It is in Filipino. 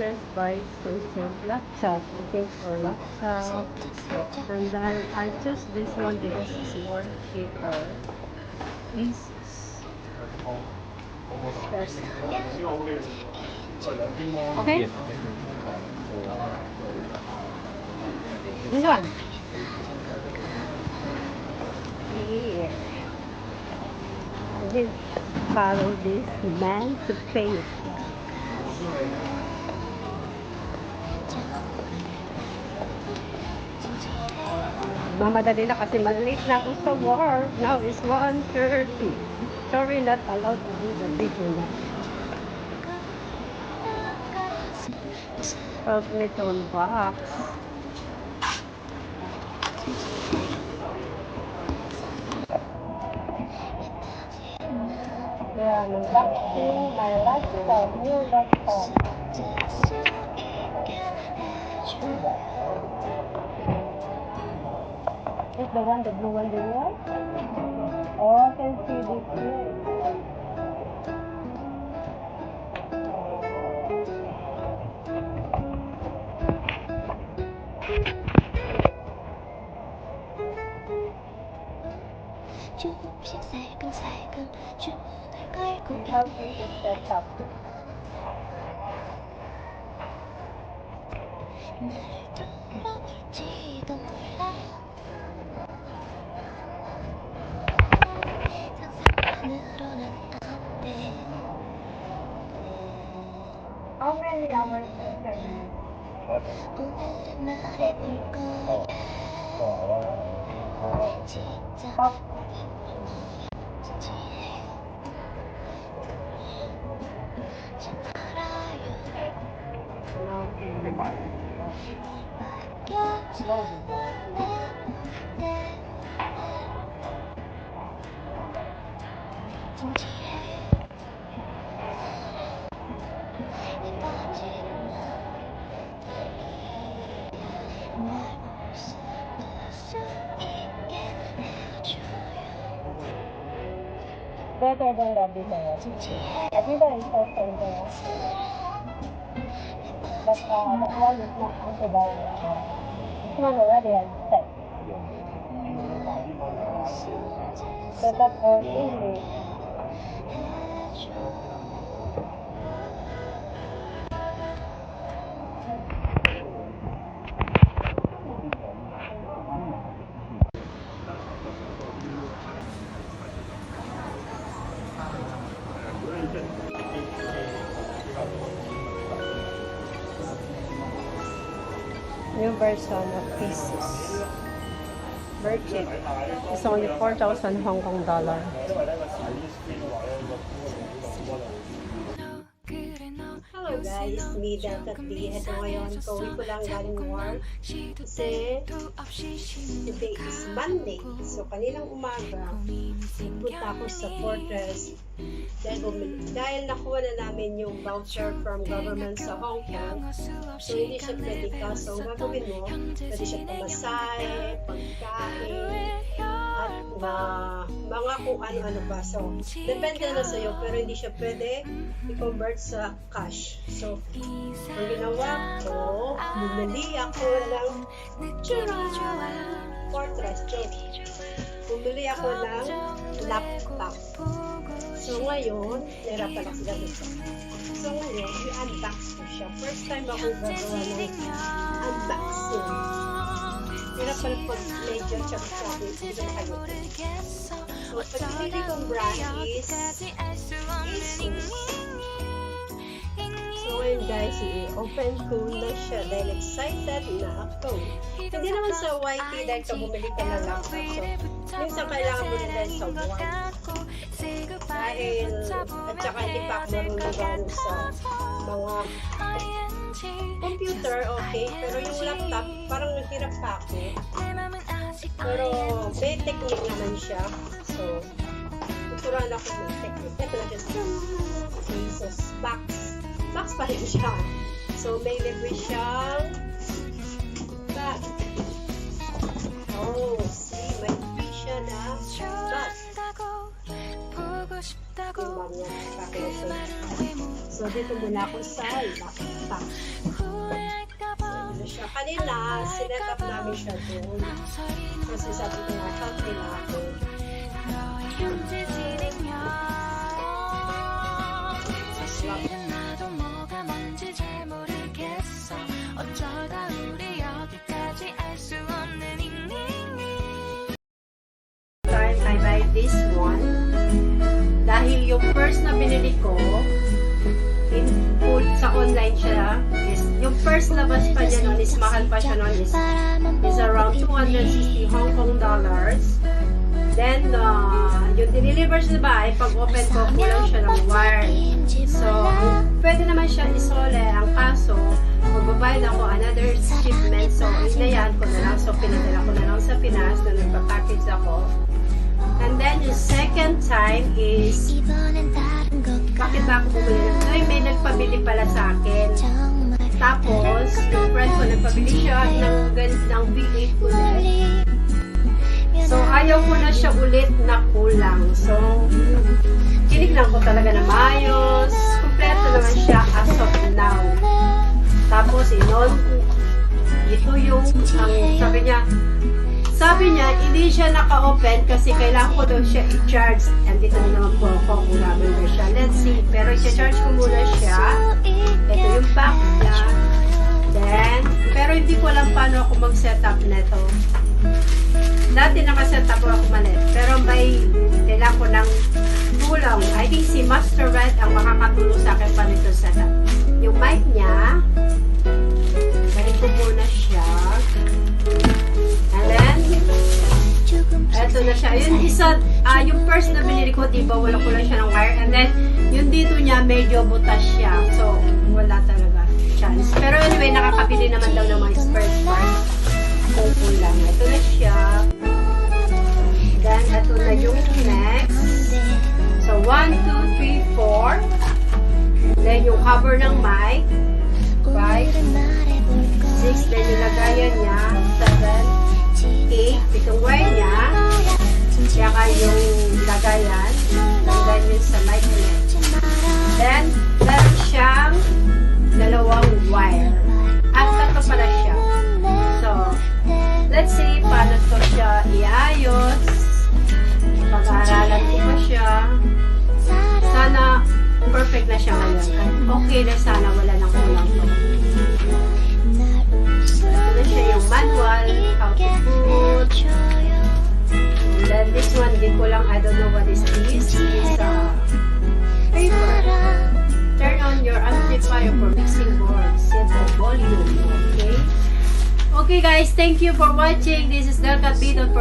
first bite is laptop. I think for laptop. And then I choose this one because it's more cheaper. This first. Okay? This one. Here. This follow this man to face. Mamadali na kasi malate na ako sa work. Now is 1:30. Sorry, not allowed to do the video na. Help me to unbox. Yeah, unboxing my laptop, new laptop. Is the one, the blue one, the one? Oh, I can see this here. How do you set up? How many hours is it? Stop. Better than that before. I think that is better there. But that one is not possible. This one already has set. Set up for English. New version of pieces. Very cheap. It's only 4,000 Hong Kong dollar. Hello guys, me Delta T. Ito ngayon, pauwi ko lang galing work. Kasi today is Monday. So kaninang umaga, punta ako sa Fortress. Dahil nakuha na namin yung voucher from government sa Hong Kong, so hindi siya pwede ka. So ang gagawin mo, pwede siya pamasahe, pagkain, at mga kung ano-ano pa. So depende na sa'yo, pero hindi siya pwede i-convert sa cash. So ang ginawa ko, bumili ako ng Fortress joke. Bumili ako ng laptop. So ngayon, nahirapan ako sa ganito. So ngayon, i-unbox ko siya. First time ako gagawa ng unboxing. Nahirapan pag medyo sabi, hindi na kayo. So, pagpili kong brand is Asus. So ngayon guys, i-open ko na siya dahil excited na ako. Hindi naman sa YT dahil ka bumili ka na laptop. So, minsan kailangan mo rin dahil sa work. Dahil, at saka hindi pa ako marunong sa mga computer, okay. Pero yung laptop, parang nahirap pa ako. Pero, may technique naman siya. So, tuturuan ako ng technique. Ito na siya. So, box pa rin siya. So, may libre siyang bag. Oh, see, may free siya na bag. So, dito muna ako sa laptop. stock. So, siya. Kanina, sinet up namin siya doon. Kasi sabi ko nga, help nila ako. I buy this one. Dahil yung first na binili ko, in food sa online siya, yung first labas pa niya nun is mahal pa siya nun is around 260 Hong Kong dollars. Then, yung diniliver sa bahay, pag open ko, kulang siya ng wire. So, pwede naman siya isole. Ang kaso, magbabayad ako another shipment. So, inayan ko na lang. So, pinadala ko na lang sa Pinas na nagpa-package ako. And then, yung second time is, bakit ba ako bumili? Ay, may nagpabili pala sa akin. Tapos, yung friend ko nagpabili siya ng V8 ulit. So, ayaw ko na siya ulit na kulang. So, tinignan ko talaga na maayos. Kompleto naman siya as of now. Tapos, ito yung, sabi niya, hindi siya naka-open kasi kailangan ko daw siya i-charge. Andito na naman po ako kung gagawin siya. Let's see. Pero i-charge ko muna siya. Ito yung back niya. Then, pero hindi ko alam paano ako mag-setup nito. Dati naka-setup ako malit. Pero kailangan ko ng tulong. I think si Master Red ang makakatulong sa akin pa nito setup. Yung mic niya, balik ko muna siya. And then, eto na siya. Yung isa, yung first na binili ko, diba, wala ko lang siya ng wire. And then, yung dito niya, medyo butas siya. So, wala talaga chance. Pero anyway, nakakabili naman daw ng mga spare parts. Kung lang. Ito na siya. Then, ito na yung next. So, 1, 2, 3, 4. Then, yung cover ng mic. 5, 6. Then, yung lagayan niya. 7, 8. Itong wire niya. Saka yung lagayan. Lagayan yun sa mic niya. Then, meron siyang dalawang wire. At tatlo pala siya. So, let's see paano to siya iayos. Pag-aaralan ko pa siya. Sana perfect na siya ngayon. Okay na sana wala nang kulang to. Ito na siya yung manual, how to put. And then this one, di ko lang, I don't know what is this. It's paper. Turn on your amplifier for mixing board. Set the volume. Okay? Okay guys, thank you for watching. This is Delcat Bidon for